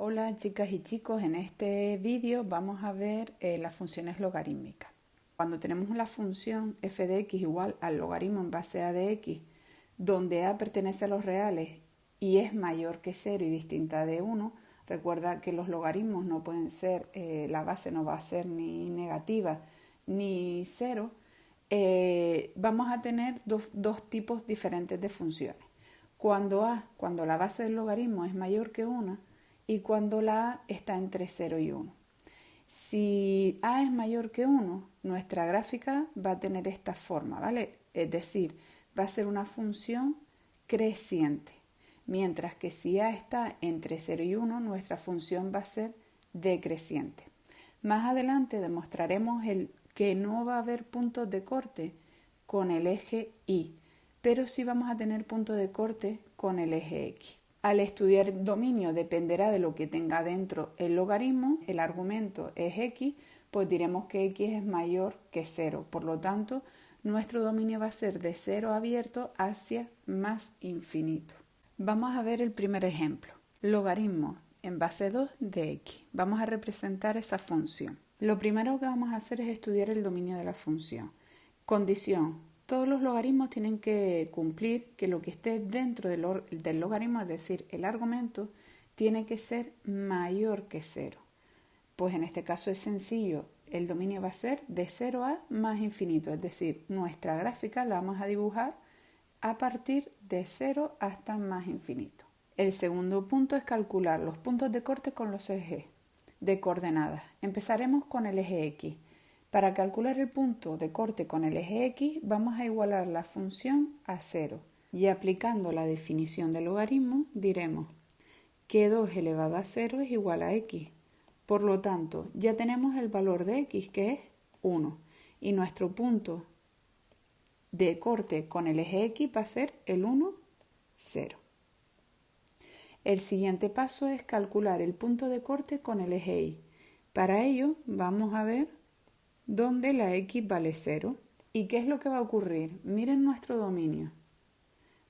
Hola chicas y chicos, en este vídeo vamos a ver las funciones logarítmicas. Cuando tenemos la función f de x igual al logaritmo en base a de x, donde a pertenece a los reales y es mayor que 0 y distinta de 1, recuerda que los logaritmos no pueden ser, la base no va a ser ni negativa ni 0, vamos a tener dos tipos diferentes de funciones. Cuando la base del logaritmo es mayor que 1 y cuando la a está entre 0 y 1. Si a es mayor que 1, nuestra gráfica va a tener esta forma, ¿vale? Es decir, va a ser una función creciente, mientras que si a está entre 0 y 1, nuestra función va a ser decreciente. Más adelante demostraremos que no va a haber puntos de corte con el eje y, pero sí vamos a tener puntos de corte con el eje x. Al estudiar el dominio dependerá de lo que tenga dentro el logaritmo, el argumento es x, pues diremos que x es mayor que 0. Por lo tanto, nuestro dominio va a ser de 0 abierto hacia más infinito. Vamos a ver el primer ejemplo. Logaritmo en base 2 de x. Vamos a representar esa función. Lo primero que vamos a hacer es estudiar el dominio de la función. Condición. Todos los logaritmos tienen que cumplir que lo que esté dentro del logaritmo, es decir, el argumento, tiene que ser mayor que 0. Pues en este caso es sencillo, el dominio va a ser de 0 a más infinito, es decir, nuestra gráfica la vamos a dibujar a partir de 0 hasta más infinito. El segundo punto es calcular los puntos de corte con los ejes de coordenadas. Empezaremos con el eje x. Para calcular el punto de corte con el eje x vamos a igualar la función a 0 y aplicando la definición del logaritmo diremos que 2 elevado a 0 es igual a x. Por lo tanto, ya tenemos el valor de x que es 1 y nuestro punto de corte con el eje x va a ser el 1, 0. El siguiente paso es calcular el punto de corte con el eje y. Para ello vamos a ver donde la x vale 0. ¿Y qué es lo que va a ocurrir? Miren nuestro dominio.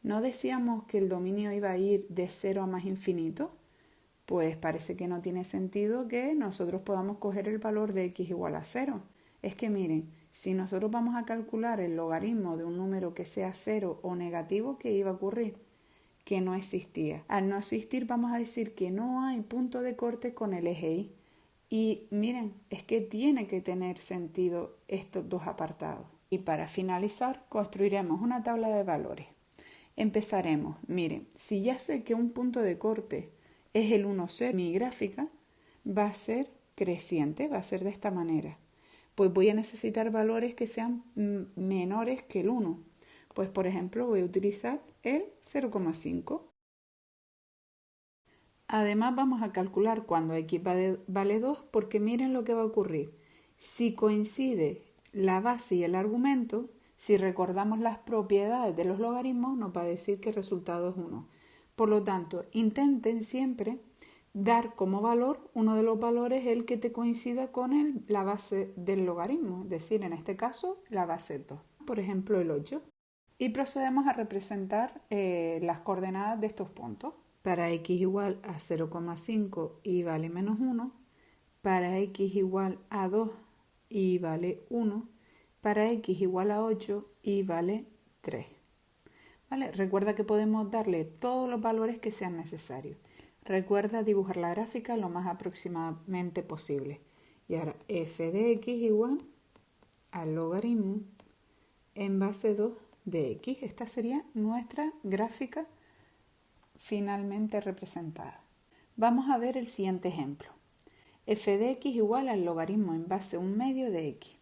¿No decíamos que el dominio iba a ir de 0 a más infinito? Pues parece que no tiene sentido que nosotros podamos coger el valor de x igual a 0. Es que miren, si nosotros vamos a calcular el logaritmo de un número que sea 0 o negativo, ¿qué iba a ocurrir? Que no existía. Al no existir vamos a decir que no hay punto de corte con el eje y. Y miren, es que tiene que tener sentido estos dos apartados. Y para finalizar, construiremos una tabla de valores. Empezaremos, miren, si ya sé que un punto de corte es el 1, 0, mi gráfica va a ser creciente, va a ser de esta manera. Pues voy a necesitar valores que sean menores que el 1. Pues por ejemplo voy a utilizar el 0,5. Además vamos a calcular cuando x vale 2 porque miren lo que va a ocurrir. Si coincide la base y el argumento, si recordamos las propiedades de los logaritmos, nos va a decir que el resultado es 1. Por lo tanto, intenten siempre dar como valor uno de los valores el que te coincida con la base del logaritmo, es decir, en este caso la base 2, por ejemplo el 8. Y procedemos a representar las coordenadas de estos puntos. Para x igual a 0,5 y vale menos 1, para x igual a 2 y vale 1, para x igual a 8 y vale 3. ¿Vale? Recuerda que podemos darle todos los valores que sean necesarios. Recuerda dibujar la gráfica lo más aproximadamente posible. Y ahora f de x igual al logaritmo en base 2 de x. Esta sería nuestra gráfica finalmente representada. Vamos a ver el siguiente ejemplo. F de x igual al logaritmo en base 1 medio de x.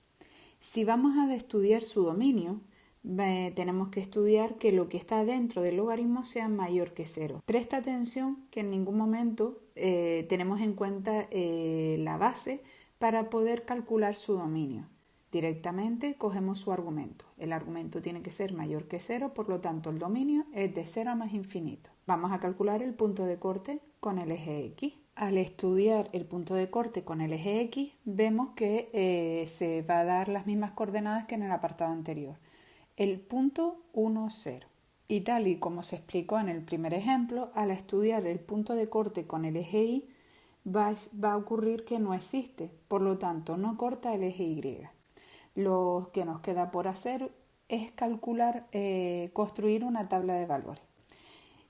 Si vamos a estudiar su dominio, tenemos que estudiar que lo que está dentro del logaritmo sea mayor que 0. Presta atención que en ningún momento tenemos en cuenta la base para poder calcular su dominio. Directamente cogemos su argumento. El argumento tiene que ser mayor que 0, por lo tanto el dominio es de 0 a más infinito. Vamos a calcular el punto de corte con el eje x. Al estudiar el punto de corte con el eje x, vemos que se va a dar las mismas coordenadas que en el apartado anterior. El punto 1, 0. Y tal y como se explicó en el primer ejemplo, al estudiar el punto de corte con el eje y, va a ocurrir que no existe, por lo tanto no corta el eje Y. Lo que nos queda por hacer es calcular, construir una tabla de valores.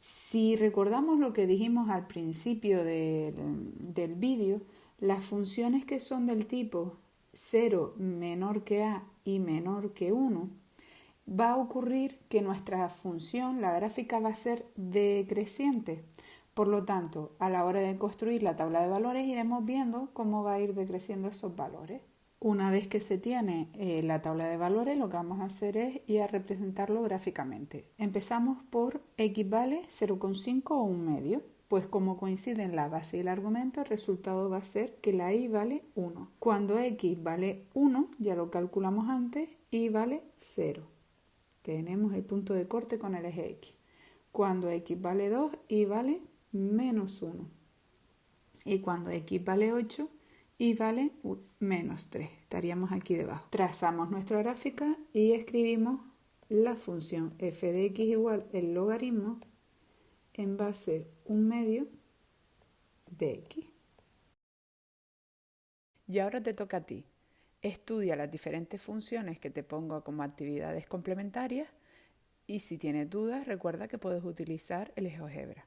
Si recordamos lo que dijimos al principio del vídeo, las funciones que son del tipo 0 menor que a y menor que 1, va a ocurrir que nuestra función, la gráfica, va a ser decreciente. Por lo tanto, a la hora de construir la tabla de valores iremos viendo cómo va a ir decreciendo esos valores. Una vez que se tiene la tabla de valores, lo que vamos a hacer es ir a representarlo gráficamente. Empezamos por x vale 0,5 o 1 medio. Pues como coinciden la base y el argumento, el resultado va a ser que la y vale 1. Cuando x vale 1, ya lo calculamos antes, y vale 0. Tenemos el punto de corte con el eje x. Cuando x vale 2, y vale menos 1. Y cuando x vale 8, y vale menos 3. Estaríamos aquí debajo. Trazamos nuestra gráfica y escribimos la función f de x igual el logaritmo en base 1 medio de x. Y ahora te toca a ti. Estudia las diferentes funciones que te pongo como actividades complementarias y si tienes dudas recuerda que puedes utilizar el GeoGebra.